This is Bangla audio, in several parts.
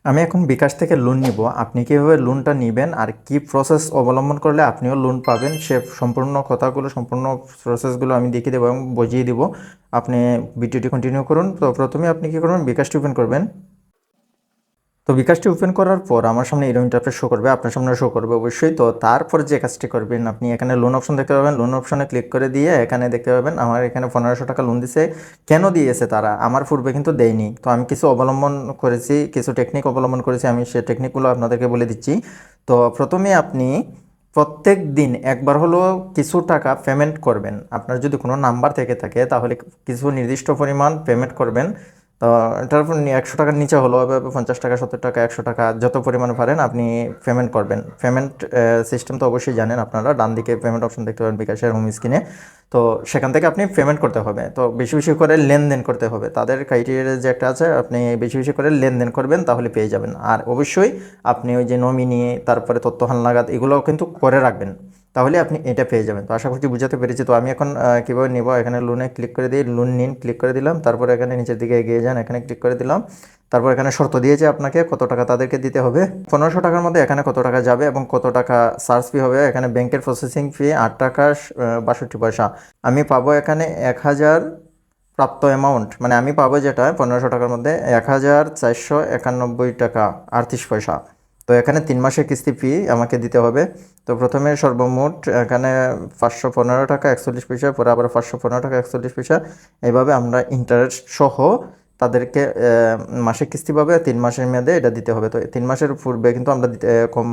আমি এখন বিকাশ থেকে লোন নিব। আপনি কিভাবে লোনটা নেবেন আর কি প্রসেস অবলম্বন করলে আপনিও লোন পাবেন, সে সম্পূর্ণ কথাগুলো, সম্পূর্ণ প্রসেসগুলো আমি দেখিয়ে দেবো এবং বুঝিয়ে দিব। আপনি ভিডিওটি কন্টিনিউ করুন। তো প্রথমে আপনি কী করবেন, বিকাশটি ওপেন করবেন। তো বিকাশটি ওপেন করার পর আমার সামনে এরকম ইন্টারফেস শো করবে, আপনার সামনে শো করবে অবশ্যই। তো তারপর যে কাজটি করবেন, আপনি এখানে লোন অপশন দেখতে পাবেন। লোন অপশনে ক্লিক করে দিয়ে এখানে দেখতে পাবেন আমার এখানে 1500 টাকা লোন দিছে। কেন দিয়েছে তারা? আমার পূর্বে কিন্তু দেয়নি। তো আমি কিছু অবলম্বন করেছি, কিছু টেকনিক অবলম্বন করেছি, আমি সেই টেকনিকগুলো আপনাদেরকে বলে দিচ্ছি। তো প্রথমে আপনি প্রত্যেক দিন একবার হলো কিছু টাকা পেমেন্ট করবেন। আপনার যদি কোনো নাম্বার থেকে থাকে তাহলে কিছু নির্দিষ্ট পরিমাণ পেমেন্ট করবেন। তো এটার উপর 100 টাকার নিচে হলো, 50 টাকা, 70 টাকা, 100 টাকা, যত পরিমাণে পারেন আপনি পেমেন্ট করবেন। পেমেন্ট সিস্টেম তো অবশ্যই জানেন আপনারা, ডান দিকে পেমেন্ট অপশন দেখতে পাবেন বিকাশের হোম স্ক্রিনে। তো সেখান থেকে আপনি পেমেন্ট করতে হবে। তো বেশি বেশি করে লেনদেন করতে হবে, তাদের ক্রাইটেরিয়া যে একটা আছে, আপনি বেশি বেশি করে লেনদেন করবেন তাহলে পেয়ে যাবেন। আর অবশ্যই আপনি ওই যে নমিনি, তারপরে তথ্য হালনাগাদ, এগুলোও কিন্তু করে রাখবেন, তাহলে আপনি এটা পেয়ে যাবেন। তো আশা করছি বুঝাতে পেরেছি। তো আমি এখন কীভাবে নেব, এখানে লোনে ক্লিক করে দিই, লোন নিন ক্লিক করে দিলাম। তারপর এখানে নিচের দিকে এগিয়ে যান, এখানে ক্লিক করে দিলাম। তারপর এখানে শর্ত দিয়েছে আপনাকে কত টাকা তাদেরকে দিতে হবে। 1500 টাকার মধ্যে এখানে কত টাকা যাবে এবং কত টাকা সার্চ ফি হবে। এখানে ব্যাংকের প্রসেসিং ফি 8 টাকা 62 পয়সা। আমি পাবো এখানে 1000 প্রাপ্ত অ্যামাউন্ট, মানে আমি পাবো যেটা 1500 টাকার মধ্যে 1491 টাকা 38 পয়সা। তো এখানে 3 মাসের কিস্তি ফি আমাকে দিতে হবে। তো প্রথমে সর্বমোট এখানে 515 টাকা 41 পয়সা, পরে আবার 515 টাকা 41 পয়সা। এইভাবে আমরা ইন্টারেস্ট সহ তাদেরকে মাসিক কিস্তি পাবে 3 মাসের মেয়াদে এটা দিতে হবে। তো 3 মাসের পূর্বে কিন্তু আমরা কম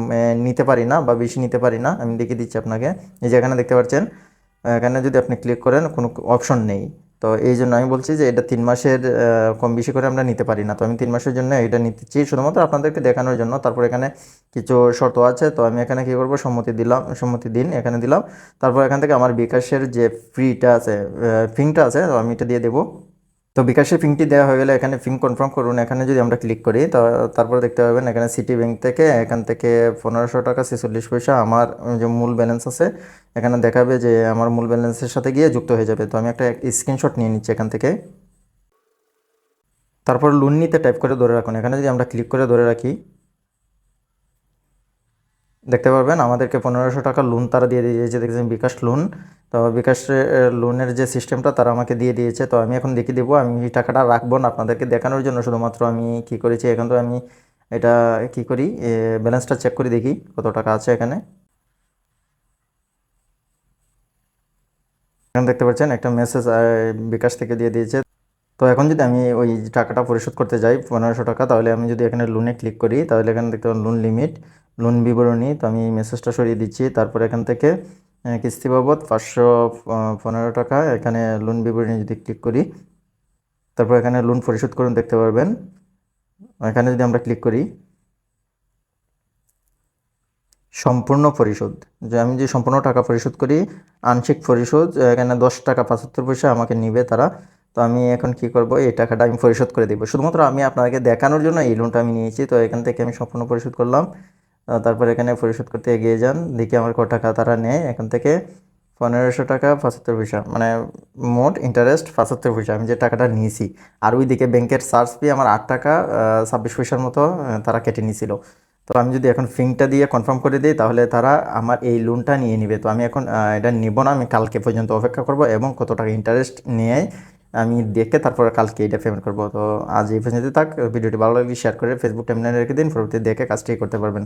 নিতে পারি না বা বেশি নিতে পারি না। আমি দেখিয়ে দিচ্ছি আপনাকে। এই যে এখানে দেখতে পাচ্ছেন, এখানে যদি আপনি ক্লিক করেন কোনো অপশন নেই। তো এই জন্য আমি বলছি যে এটা 3 মাসের কম বেশি করে আমরা নিতে পারি না। তো আমি 3 মাসের জন্য এটা নিতেছি শুধুমাত্র আপনাদেরকে দেখানোর জন্য। তারপর এখানে কিছু শর্ত আছে, তো আমি এখানে কী করবো, সম্মতি দিলাম, সম্মতি দিন এখানে দিলাম। তারপর এখান থেকে আমার বিকাশের যে ফিটা আছে, ফিংটা আছে, তো আমি এটা দিয়ে দেবো। তো বিকাশের ফিংটি দেওয়া হয়ে গেলে এখানে ফিং কনফার্ম করুন, এখানে যদি আমরা ক্লিক করি তো তারপরে দেখতে পাবেন এখানে সিটি ব্যাংক থেকে এখান থেকে 1500 টাকা 46 পয়সা আমার যে মূল ব্যালেন্স আছে এখানে দেখাবে যে আমার মূল ব্যালেন্সের সাথে গিয়ে যুক্ত হয়ে যাবে। তো আমি একটা স্ক্রিনশট নিয়ে নিচ্ছি এখান থেকে। তারপর লোন নিতে টাইপ করে ধরে রাখুন, এখানে যদি আমরা ক্লিক করে ধরে রাখি দেখতে পারবেন আমাদেরকে 1500 টাকা লোন তারা দিয়ে দিয়েছে, দেখছেন বিকাশ লোন। তো বিকাশ লোনের যে সিস্টেমটা তারা আমাকে দিয়ে দিয়েছে। তো আমি এখন দেখিয়ে দেবো, আমি এই টাকাটা রাখবো না, আপনাদেরকে দেখানোর জন্য শুধুমাত্র আমি কি করেছি, এখন তো আমি এটা কি করি, ব্যালেন্সটা চেক করে দেখি কত টাকা আছে এখানে। এখানে দেখতে পাচ্ছেন একটা মেসেজ বিকাশ থেকে দিয়ে দিয়েছে। তো এখন যদি আমি ওই টাকাটা পরিশোধ করতে যাই 1500 টাকা, তাহলে আমি যদি এখানে লোনে ক্লিক করি তাহলে এখানে দেখতে পাবেন লোন লিমিট, লোন বিবরণী। তো আমি এই মেসেজটা সরিয়ে দিচ্ছি। তারপর এখান থেকে কিস্তি বাবদ 515 টাকা, এখানে লোন বিবরণী যদি ক্লিক করি, তারপর এখানে লোন পরিশোধ করুন দেখতে পারবেন। এখানে যদি আমরা ক্লিক করি সম্পূর্ণ পরিশোধ, যে আমি যে সম্পূর্ণ টাকা পরিশোধ করি, আংশিক পরিশোধ এখানে 10 টাকা 75 পয়সা আমাকে নিবে তারা। তো আমি এখন কি করব, এই টাকাটা আমি পরিশোধ করে দেবো। শুধুমাত্র আমি আপনাকে দেখানোর জন্য এই লোনটা আমি নিয়েছি। তো এখান থেকে আমি সম্পূর্ণ পরিশোধ করলাম। তারপর এখানে পরিশোধ করতে এগিয়ে যান, দেখি আমার কত টাকা তারা নেয়। এখান থেকে 1500 টাকা 75 পয়সা, মানে মোট ইন্টারেস্ট 75 পয়সা আমি যে টাকাটা নিয়েছি। আর ওইদিকে ব্যাংকের চার্জ ফি আমার 8 টাকা 26 পয়সার মতো তারা কেটে নিয়েছিল। তো আমি যদি এখন ফিংটা দিয়ে কনফার্ম করে দিই তাহলে তারা আমার এই লোনটা নিয়ে নেবে। তো আমি এখন এটা নিব না, আমি কালকে পর্যন্ত অপেক্ষা করব এবং কত টাকা ইন্টারেস্ট নিয়ে আমি দেখে তারপর কালকে এটা পেমেন্ট করব। তো আজ এই পর্যন্ত থাক। ভিডিওটি ভালো লাগলে শেয়ার করে ফেসবুক টাইমলাইনে রেখে দিন, পরবর্তী দেখে কাজটি করতে পারবেন।